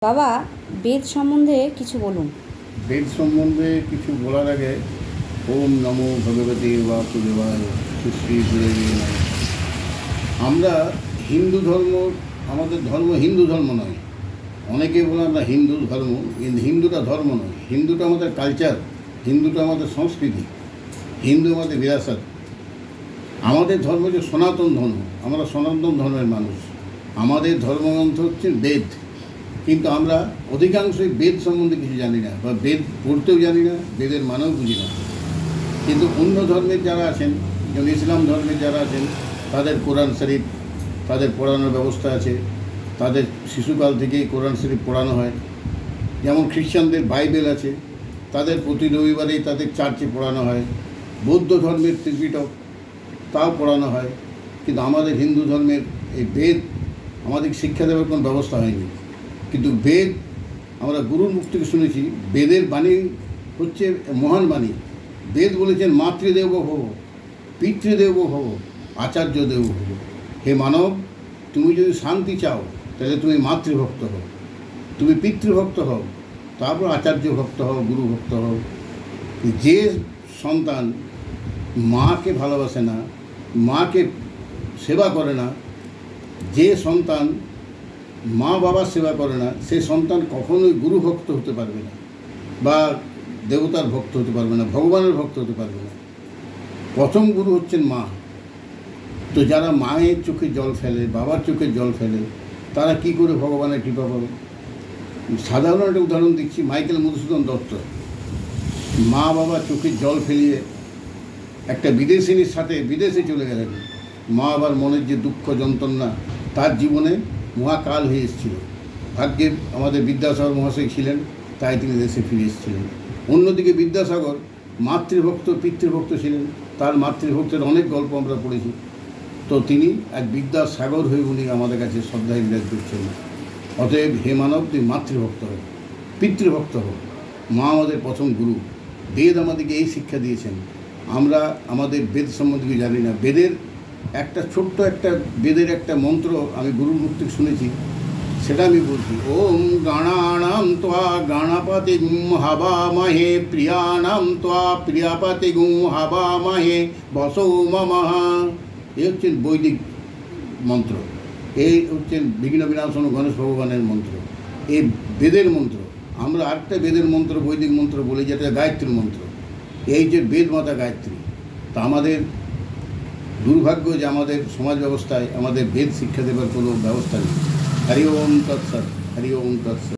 বাবা, বেদ সম্বন্ধে কিছু বলুন। বেদ সম্বন্ধে কিছু বলার আগে ওম নমো ভগবতে বাসুদেবায় শ্রী গুরুদেব নমঃ। আমরা হিন্দু ধর্ম, আমাদের ধর্ম হিন্দু ধর্ম নয়। অনেকে বলে আমরা হিন্দু ধর্ম, কিন্তু হিন্দুটা ধর্ম নয়। হিন্দুটা আমাদের কালচার, হিন্দুটা আমাদের সংস্কৃতি, হিন্দু আমাদের বিরাসত। আমাদের ধর্ম হচ্ছে সনাতন ধর্ম, আমরা সনাতন ধর্মের মানুষ। আমাদের ধর্মগ্রন্থ হচ্ছে বেদ, কিন্তু আমরা অধিকাংশই বেদ সম্বন্ধে কিছু জানি না, বা বেদ পড়তেও জানি না, বেদের মানেও বুঝি না। কিন্তু অন্য ধর্মের যারা আছেন, যেমন ইসলাম ধর্মের যারা আছেন, তাদের কোরআন শরীফ, তাদের পড়ানোর ব্যবস্থা আছে। তাদের শিশুকাল থেকেই কোরআন শরীফ পড়ানো হয়। যেমন খ্রিশ্চানদের বাইবেল আছে, তাদের প্রতি রবিবারেই তাদের চার্চে পড়ানো হয়। বৌদ্ধ ধর্মের ত্রিপিটক, তাও পড়ানো হয়। কিন্তু আমাদের হিন্দু ধর্মের এই বেদ আমাদের শিক্ষা দেওয়ার কোনো ব্যবস্থা হয়নি। কিন্তু বেদ আমরা গুরুর মুখ থেকে শুনেছি, বেদের বাণী হচ্ছে মহান বাণী। বেদ বলেছেন মাতৃদেব ভব, পিতৃদেব ভব, আচার্য দেব ভব। হে মানব, তুমি যদি শান্তি চাও তাহলে তুমি মাতৃভক্ত হও, তুমি পিতৃভক্ত হও, তারপর আচার্য ভক্ত হও, গুরু ভক্ত হও। যে সন্তান মাকে ভালোবাসে না, মাকে সেবা করে না, যে সন্তান মা বাবার সেবা করে না, সে সন্তান কখনোই গুরু ভক্ত হতে পারবে না, বা দেবতার ভক্ত হতে পারবে না, ভগবানের ভক্ত হতে পারবে না। প্রথম গুরু হচ্ছেন মা। তো যারা মায়ের চোখে জল ফেলে, বাবার চোখে জল ফেলে, তারা কি করে ভগবানের কৃপা পাবে? সাধারণ একটা উদাহরণ দিচ্ছি, মাইকেল মধুসূদন দত্ত মা বাবা চোখে জল ফেলিয়ে একটা বিদেশিনীর সাথে বিদেশে চলে গেলেন। মা বাবার মনের যে দুঃখ যন্ত্রণা তার জীবনে মহাকাল হয়ে এসেছিল। ভাগ্যে আমাদের বিদ্যাসাগর মহাশয় ছিলেন, তাই তিনি দেশে ফিরে এসেছিলেন। অন্যদিকে বিদ্যাসাগর মাতৃভক্ত পিতৃভক্ত ছিলেন, তার মাতৃভক্তের অনেক গল্প আমরা পড়েছি। তো তিনি এক বিদ্যাসাগর হয়ে উনি আমাদের কাছে শ্রদ্ধায় বিরাজ করছেন। অতএব হে মানব, তুই মাতৃভক্ত হোক, পিতৃভক্ত হোক। মা আমাদের প্রথম গুরু। বেদ আমাদেরকে এই শিক্ষা দিয়েছেন। আমরা আমাদের বেদ সম্বন্ধে কিছু জানি না। বেদের একটা ছোট্ট একটা বেদের একটা মন্ত্র আমি গুরুর মুখ থেকে শুনেছি, সেটা আমি বলছি। ওম গণানাম ত্বা গণপতি গুম হাবামহে, প্রিয়ানাম ত্বা প্রিয়াপতি গুম হাবামহে, বসো মমঃ। এই হচ্ছেন বৈদিক মন্ত্র, এই হচ্ছেন বিঘ্ন বিনাশন গণেশ ভগবানের মন্ত্র, এই বেদের মন্ত্র। আমরা আরেকটা বেদের মন্ত্র, বৈদিক মন্ত্র বলি, যেটা গায়ত্রী মন্ত্র। এই যে বেদ মাতা গায়ত্রী। তা আমাদের দুর্ভাগ্য যে আমাদের সমাজ ব্যবস্থায় আমাদের বেদ শিক্ষা দেবার কোনো ব্যবস্থা নেই। হরি ওম তৎসৎ, হরি ওম তৎসৎ।